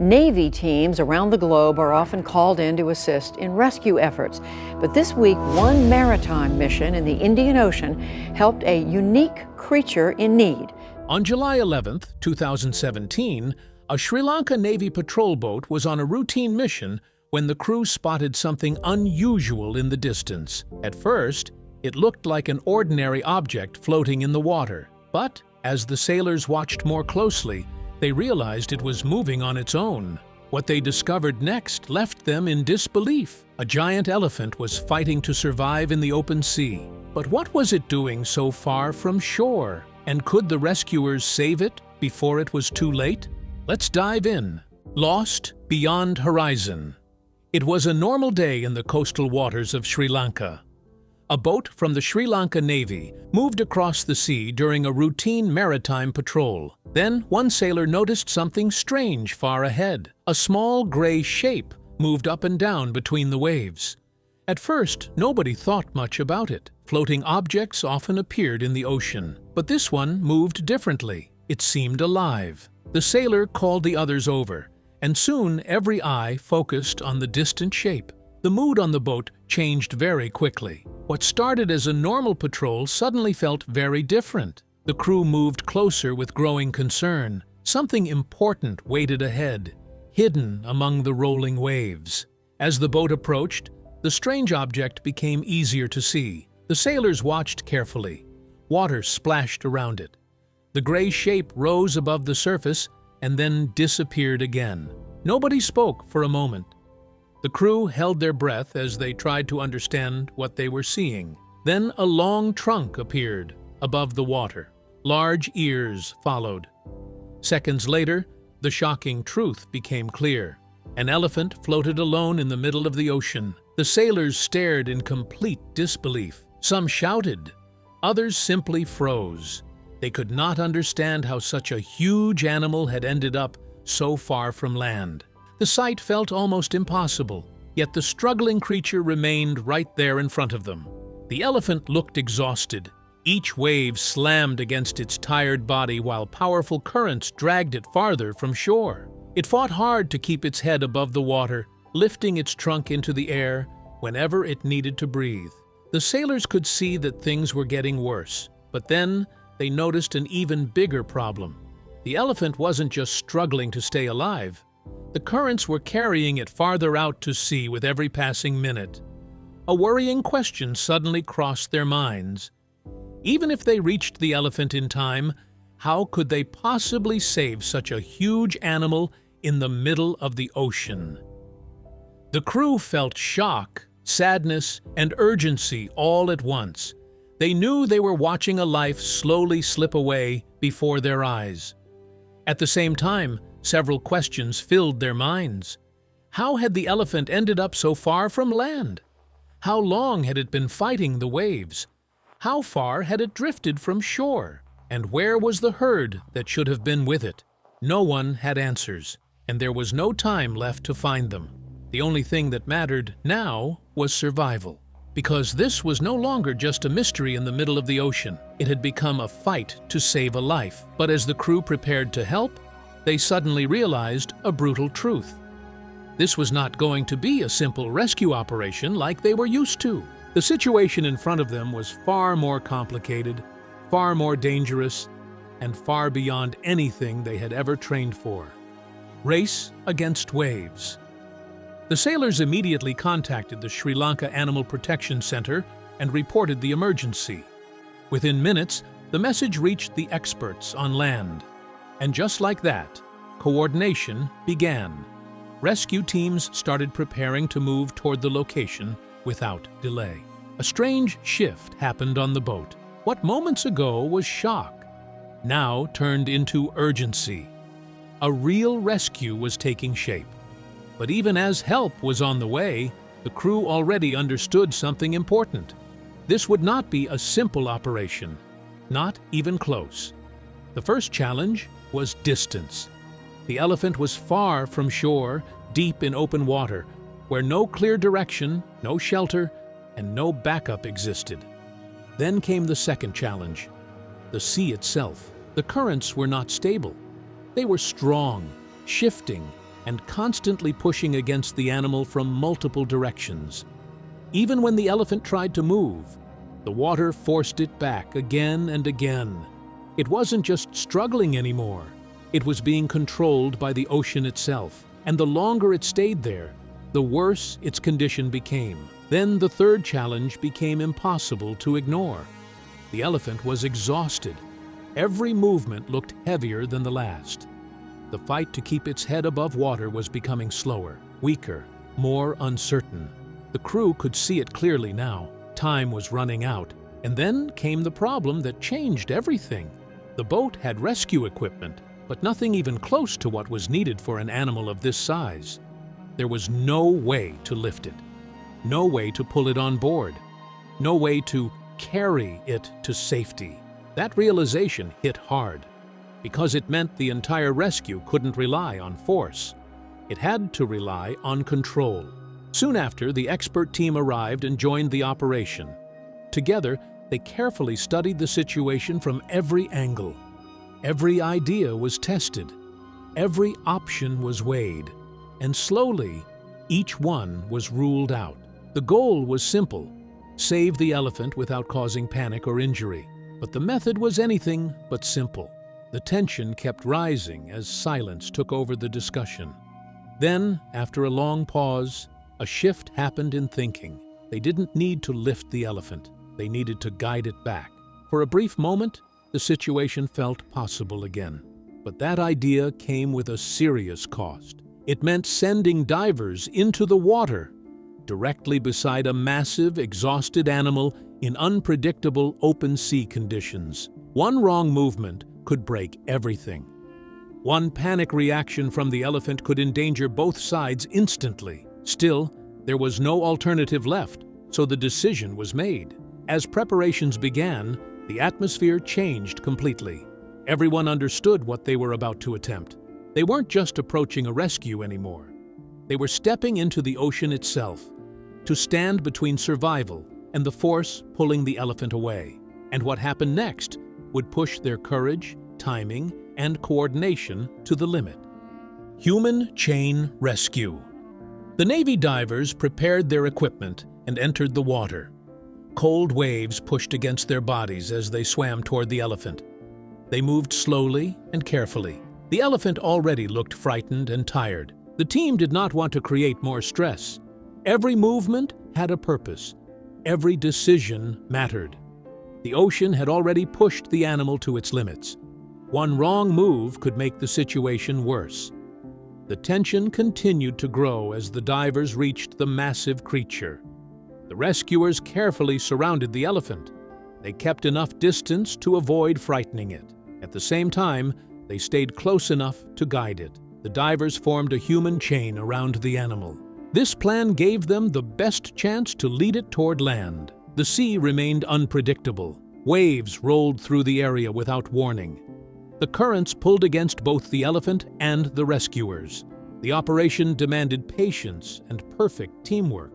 Navy teams around the globe are often called in to assist in rescue efforts. But this week, one maritime mission in the Indian Ocean helped a unique creature in need. On July 11, 2017, a Sri Lanka Navy patrol boat was on a routine mission when the crew spotted something unusual in the distance. At first, it looked like an ordinary object floating in the water. But as the sailors watched more closely, they realized it was moving on its own. What they discovered next left them in disbelief. A giant elephant was fighting to survive in the open sea. But what was it doing so far from shore? And could the rescuers save it before it was too late? Let's dive in. Lost beyond horizon. It was a normal day in the coastal waters of Sri Lanka. A boat from the Sri Lanka Navy moved across the sea during a routine maritime patrol. Then one sailor noticed something strange far ahead. A small gray shape moved up and down between the waves. At first, nobody thought much about it. Floating objects often appeared in the ocean, but this one moved differently. It seemed alive. The sailor called the others over, and soon every eye focused on the distant shape. The mood on the boat changed very quickly. What started as a normal patrol suddenly felt very different. The crew moved closer with growing concern. Something important waited ahead, hidden among the rolling waves. As the boat approached, the strange object became easier to see. The sailors watched carefully. Water splashed around it. The gray shape rose above the surface and then disappeared again. Nobody spoke for a moment. The crew held their breath as they tried to understand what they were seeing. Then a long trunk appeared above the water. Large ears followed. Seconds later, the shocking truth became clear. An elephant floated alone in the middle of the ocean. The sailors stared in complete disbelief. Some shouted. Others simply froze. They could not understand how such a huge animal had ended up so far from land. The sight felt almost impossible, yet the struggling creature remained right there in front of them. The elephant looked exhausted. Each wave slammed against its tired body while powerful currents dragged it farther from shore. It fought hard to keep its head above the water, lifting its trunk into the air whenever it needed to breathe. The sailors could see that things were getting worse, but then they noticed an even bigger problem. The elephant wasn't just struggling to stay alive. The currents were carrying it farther out to sea with every passing minute. A worrying question suddenly crossed their minds. Even if they reached the elephant in time, how could they possibly save such a huge animal in the middle of the ocean? The crew felt shock, sadness, and urgency all at once. They knew they were watching a life slowly slip away before their eyes. At the same time, several questions filled their minds. How had the elephant ended up so far from land? How long had it been fighting the waves? How far had it drifted from shore? And where was the herd that should have been with it? No one had answers, and there was no time left to find them. The only thing that mattered now was survival. Because this was no longer just a mystery in the middle of the ocean. It had become a fight to save a life. But as the crew prepared to help, they suddenly realized a brutal truth. This was not going to be a simple rescue operation like they were used to. The situation in front of them was far more complicated, far more dangerous, and far beyond anything they had ever trained for. Race against waves. The sailors immediately contacted the Sri Lanka Animal Protection Center and reported the emergency. Within minutes, the message reached the experts on land. And just like that, coordination began. Rescue teams started preparing to move toward the location without delay. A strange shift happened on the boat. What moments ago was shock now turned into urgency. A real rescue was taking shape. But even as help was on the way, the crew already understood something important. This would not be a simple operation, not even close. The first challenge was distance. The elephant was far from shore, deep in open water, where no clear direction, no shelter, and no backup existed. Then came the second challenge, the sea itself. The currents were not stable. They were strong, shifting, and constantly pushing against the animal from multiple directions. Even when the elephant tried to move, the water forced it back again and again. It wasn't just struggling anymore. It was being controlled by the ocean itself, and the longer it stayed there, the worse its condition became. Then the third challenge became impossible to ignore. The elephant was exhausted. Every movement looked heavier than the last. The fight to keep its head above water was becoming slower, weaker, more uncertain. The crew could see it clearly now. Time was running out. And then came the problem that changed everything. The boat had rescue equipment, but nothing even close to what was needed for an animal of this size. There was no way to lift it, no way to pull it on board, no way to carry it to safety. That realization hit hard, because it meant the entire rescue couldn't rely on force. It had to rely on control. Soon after, the expert team arrived and joined the operation. Together, they carefully studied the situation from every angle. Every idea was tested. Every option was weighed. And slowly, each one was ruled out. The goal was simple: save the elephant without causing panic or injury. But the method was anything but simple. The tension kept rising as silence took over the discussion. Then, after a long pause, a shift happened in thinking. They didn't need to lift the elephant. They needed to guide it back. For a brief moment, the situation felt possible again. But that idea came with a serious cost. It meant sending divers into the water, directly beside a massive, exhausted animal in unpredictable open sea conditions. One wrong movement could break everything. One panic reaction from the elephant could endanger both sides instantly. Still, there was no alternative left, so the decision was made. As preparations began, the atmosphere changed completely. Everyone understood what they were about to attempt. They weren't just approaching a rescue anymore. They were stepping into the ocean itself, to stand between survival and the force pulling the elephant away. And what happened next would push their courage, timing, and coordination to the limit. Human chain rescue. The Navy divers prepared their equipment and entered the water. Cold waves pushed against their bodies as they swam toward the elephant. They moved slowly and carefully. The elephant already looked frightened and tired. The team did not want to create more stress. Every movement had a purpose. Every decision mattered. The ocean had already pushed the animal to its limits. One wrong move could make the situation worse. The tension continued to grow as the divers reached the massive creature. The rescuers carefully surrounded the elephant. They kept enough distance to avoid frightening it. At the same time, they stayed close enough to guide it. The divers formed a human chain around the animal. This plan gave them the best chance to lead it toward land. The sea remained unpredictable. Waves rolled through the area without warning. The currents pulled against both the elephant and the rescuers. The operation demanded patience and perfect teamwork.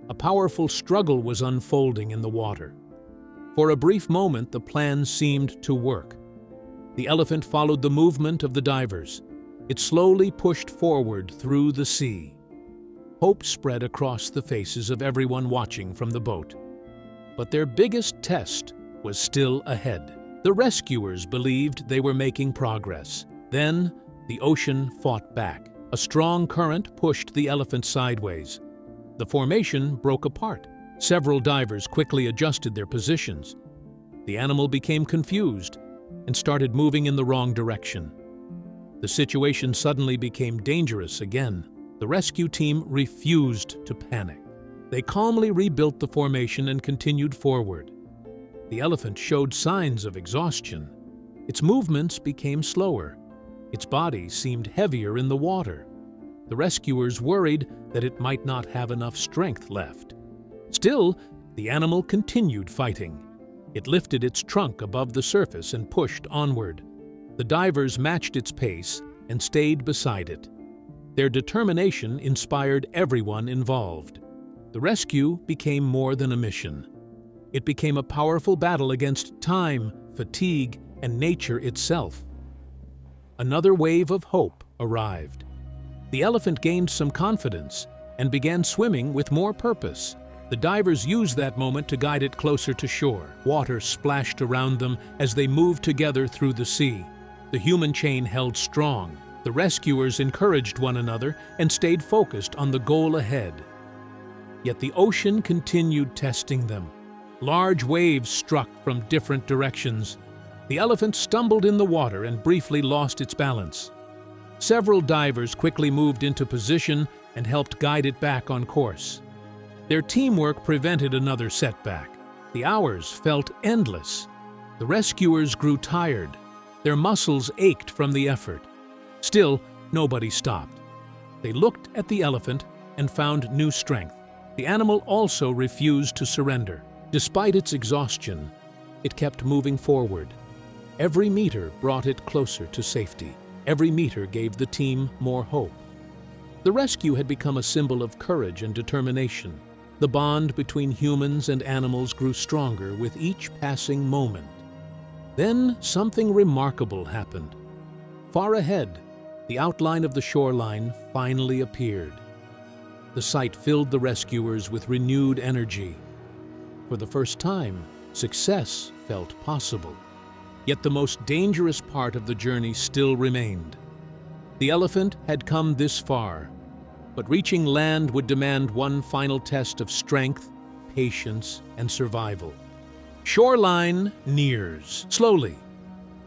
A powerful struggle was unfolding in the water. For a brief moment, the plan seemed to work. The elephant followed the movement of the divers. It slowly pushed forward through the sea. Hope spread across the faces of everyone watching from the boat. But their biggest test was still ahead. The rescuers believed they were making progress. Then, the ocean fought back. A strong current pushed the elephant sideways. The formation broke apart. Several divers quickly adjusted their positions. The animal became confused and started moving in the wrong direction. The situation suddenly became dangerous again. The rescue team refused to panic. They calmly rebuilt the formation and continued forward. The elephant showed signs of exhaustion. Its movements became slower. Its body seemed heavier in the water. The rescuers worried that it might not have enough strength left. Still, the animal continued fighting. It lifted its trunk above the surface and pushed onward. The divers matched its pace and stayed beside it. Their determination inspired everyone involved. The rescue became more than a mission. It became a powerful battle against time, fatigue, and nature itself. Another wave of hope arrived. The elephant gained some confidence and began swimming with more purpose. The divers used that moment to guide it closer to shore. Water splashed around them as they moved together through the sea. The human chain held strong. The rescuers encouraged one another and stayed focused on the goal ahead. Yet the ocean continued testing them. Large waves struck from different directions. The elephant stumbled in the water and briefly lost its balance. Several divers quickly moved into position and helped guide it back on course. Their teamwork prevented another setback. The hours felt endless. The rescuers grew tired. Their muscles ached from the effort. Still, nobody stopped. They looked at the elephant and found new strength. The animal also refused to surrender. Despite its exhaustion, it kept moving forward. Every meter brought it closer to safety. Every meter gave the team more hope. The rescue had become a symbol of courage and determination. The bond between humans and animals grew stronger with each passing moment. Then something remarkable happened. Far ahead, the outline of the shoreline finally appeared. The sight filled the rescuers with renewed energy. For the first time, success felt possible. Yet the most dangerous part of the journey still remained. The elephant had come this far, but reaching land would demand one final test of strength, patience, and survival. Shoreline nears, slowly.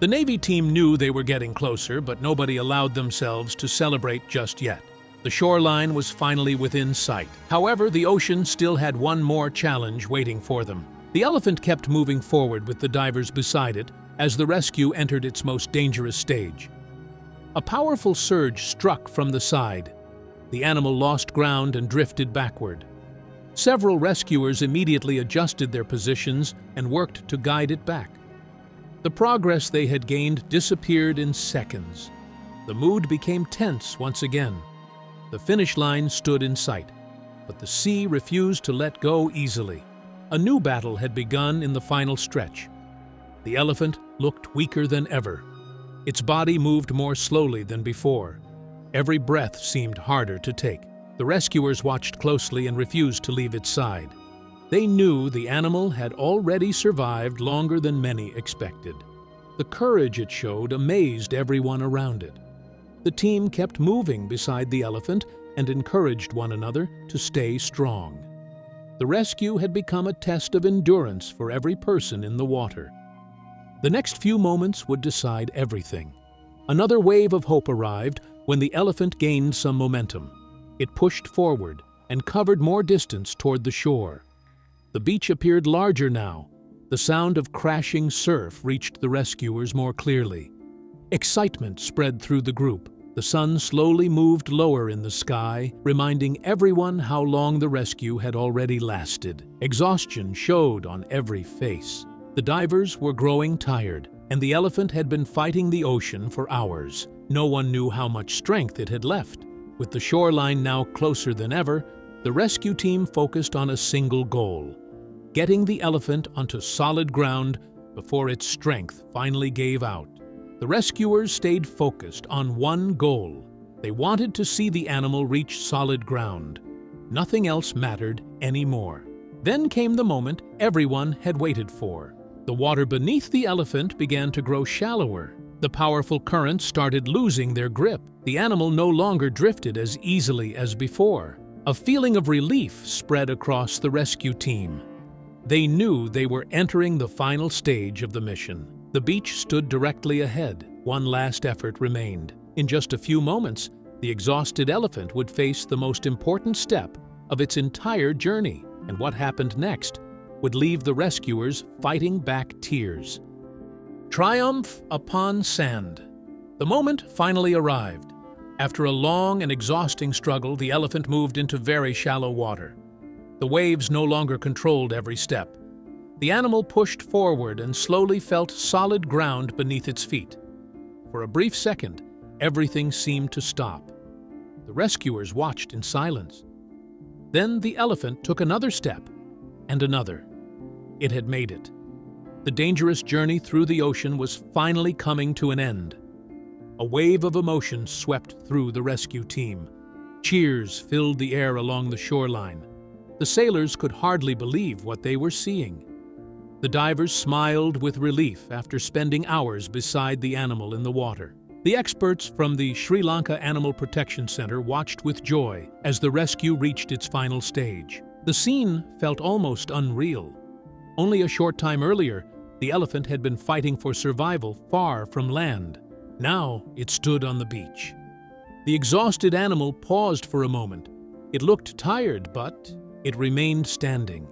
The Navy team knew they were getting closer, but nobody allowed themselves to celebrate just yet. The shoreline was finally within sight. However, the ocean still had one more challenge waiting for them. The elephant kept moving forward with the divers beside it as the rescue entered its most dangerous stage. A powerful surge struck from the side. The animal lost ground and drifted backward. Several rescuers immediately adjusted their positions and worked to guide it back. The progress they had gained disappeared in seconds. The mood became tense once again. The finish line stood in sight, but the sea refused to let go easily. A new battle had begun in the final stretch. The elephant looked weaker than ever. Its body moved more slowly than before. Every breath seemed harder to take. The rescuers watched closely and refused to leave its side. They knew the animal had already survived longer than many expected. The courage it showed amazed everyone around it. The team kept moving beside the elephant and encouraged one another to stay strong. The rescue had become a test of endurance for every person in the water. The next few moments would decide everything. Another wave of hope arrived when the elephant gained some momentum. It pushed forward and covered more distance toward the shore. The beach appeared larger now. The sound of crashing surf reached the rescuers more clearly. Excitement spread through the group. The sun slowly moved lower in the sky, reminding everyone how long the rescue had already lasted. Exhaustion showed on every face. The divers were growing tired, and the elephant had been fighting the ocean for hours. No one knew how much strength it had left. With the shoreline now closer than ever, the rescue team focused on a single goal: getting the elephant onto solid ground before its strength finally gave out. The rescuers stayed focused on one goal. They wanted to see the animal reach solid ground. Nothing else mattered anymore. Then came the moment everyone had waited for. The water beneath the elephant began to grow shallower. The powerful currents started losing their grip. The animal no longer drifted as easily as before. A feeling of relief spread across the rescue team. They knew they were entering the final stage of the mission. The beach stood directly ahead. One last effort remained. In just a few moments, the exhausted elephant would face the most important step of its entire journey. And what happened next would leave the rescuers fighting back tears. Triumph upon sand. The moment finally arrived. After a long and exhausting struggle, the elephant moved into very shallow water. The waves no longer controlled every step. The animal pushed forward and slowly felt solid ground beneath its feet. For a brief second, everything seemed to stop. The rescuers watched in silence. Then the elephant took another step, and another. It had made it. The dangerous journey through the ocean was finally coming to an end. A wave of emotion swept through the rescue team. Cheers filled the air along the shoreline. The sailors could hardly believe what they were seeing. The divers smiled with relief after spending hours beside the animal in the water. The experts from the Sri Lanka Animal Protection Center watched with joy as the rescue reached its final stage. The scene felt almost unreal. Only a short time earlier, the elephant had been fighting for survival far from land. Now it stood on the beach. The exhausted animal paused for a moment. It looked tired, but it remained standing.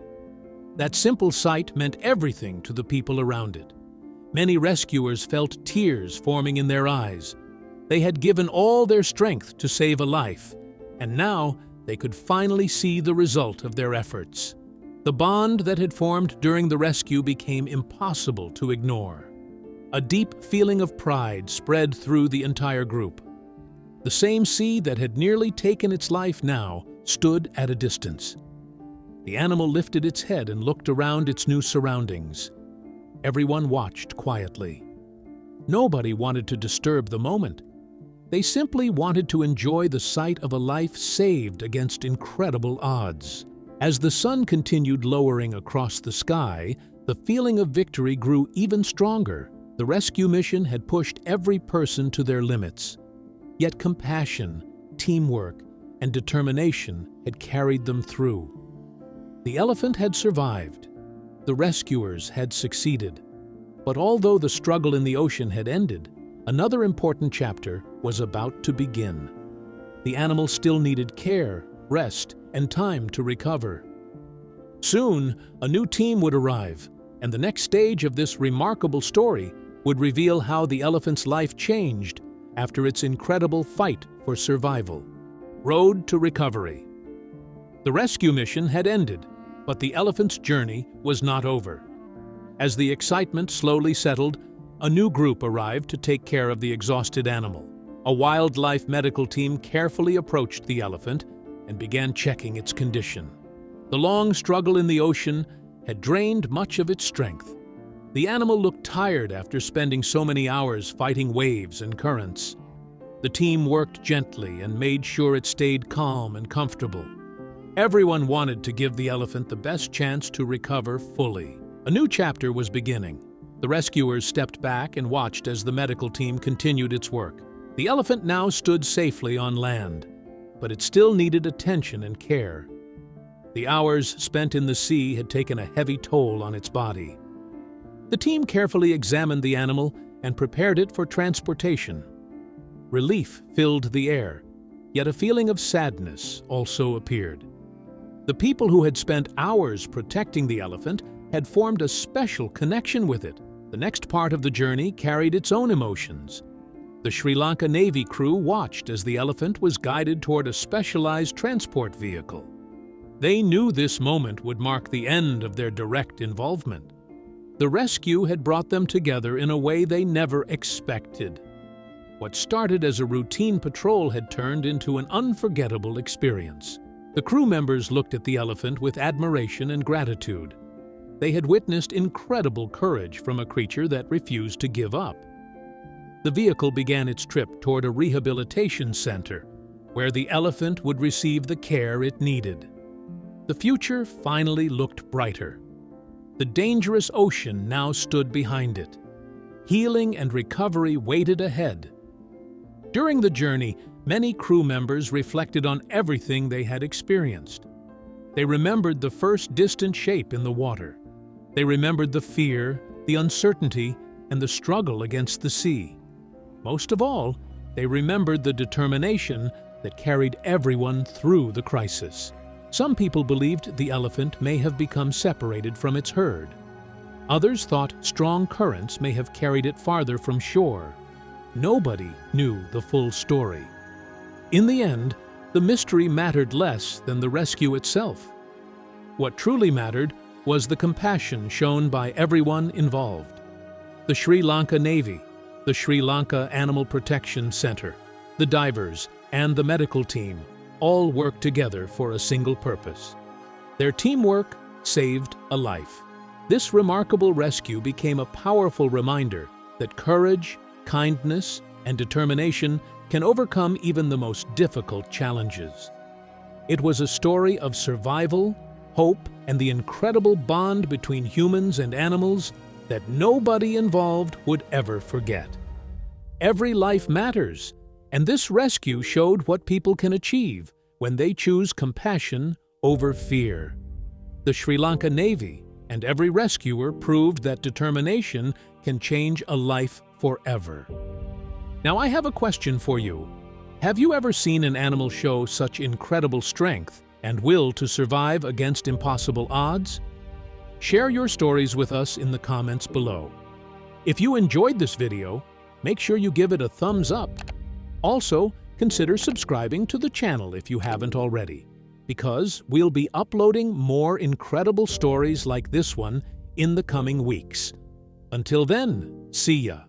That simple sight meant everything to the people around it. Many rescuers felt tears forming in their eyes. They had given all their strength to save a life, and now they could finally see the result of their efforts. The bond that had formed during the rescue became impossible to ignore. A deep feeling of pride spread through the entire group. The same sea that had nearly taken its life now stood at a distance. The animal lifted its head and looked around its new surroundings. Everyone watched quietly. Nobody wanted to disturb the moment. They simply wanted to enjoy the sight of a life saved against incredible odds. As the sun continued lowering across the sky, the feeling of victory grew even stronger. The rescue mission had pushed every person to their limits. Yet compassion, teamwork, and determination had carried them through. The elephant had survived. The rescuers had succeeded. But although the struggle in the ocean had ended, another important chapter was about to begin. The animal still needed care, rest, and time to recover. Soon, a new team would arrive, and the next stage of this remarkable story would reveal how the elephant's life changed after its incredible fight for survival. Road to recovery. The rescue mission had ended, but the elephant's journey was not over. As the excitement slowly settled, a new group arrived to take care of the exhausted animal. A wildlife medical team carefully approached the elephant and began checking its condition. The long struggle in the ocean had drained much of its strength. The animal looked tired after spending so many hours fighting waves and currents. The team worked gently and made sure it stayed calm and comfortable. Everyone wanted to give the elephant the best chance to recover fully. A new chapter was beginning. The rescuers stepped back and watched as the medical team continued its work. The elephant now stood safely on land, but it still needed attention and care. The hours spent in the sea had taken a heavy toll on its body. The team carefully examined the animal and prepared it for transportation. Relief filled the air, yet a feeling of sadness also appeared. The people who had spent hours protecting the elephant had formed a special connection with it. The next part of the journey carried its own emotions. The Sri Lanka Navy crew watched as the elephant was guided toward a specialized transport vehicle. They knew this moment would mark the end of their direct involvement. The rescue had brought them together in a way they never expected. What started as a routine patrol had turned into an unforgettable experience. The crew members looked at the elephant with admiration and gratitude. They had witnessed incredible courage from a creature that refused to give up. The vehicle began its trip toward a rehabilitation center, where the elephant would receive the care it needed. The future finally looked brighter. The dangerous ocean now stood behind it. Healing and recovery waited ahead. During the journey, many crew members reflected on everything they had experienced. They remembered the first distant shape in the water. They remembered the fear, the uncertainty, and the struggle against the sea. Most of all, they remembered the determination that carried everyone through the crisis. Some people believed the elephant may have become separated from its herd. Others thought strong currents may have carried it farther from shore. Nobody knew the full story. In the end, the mystery mattered less than the rescue itself. What truly mattered was the compassion shown by everyone involved. The Sri Lanka Navy, the Sri Lanka Animal Protection Center, the divers, and the medical team all worked together for a single purpose. Their teamwork saved a life. This remarkable rescue became a powerful reminder that courage, kindness, and determination can overcome even the most difficult challenges. It was a story of survival, hope, and the incredible bond between humans and animals that nobody involved would ever forget. Every life matters, and this rescue showed what people can achieve when they choose compassion over fear. The Sri Lanka Navy and every rescuer proved that determination can change a life forever. Now, I have a question for you. Have you ever seen an animal show such incredible strength and will to survive against impossible odds? Share your stories with us in the comments below. If you enjoyed this video, make sure you give it a thumbs up. Also, consider subscribing to the channel if you haven't already, because we'll be uploading more incredible stories like this one in the coming weeks. Until then, see ya!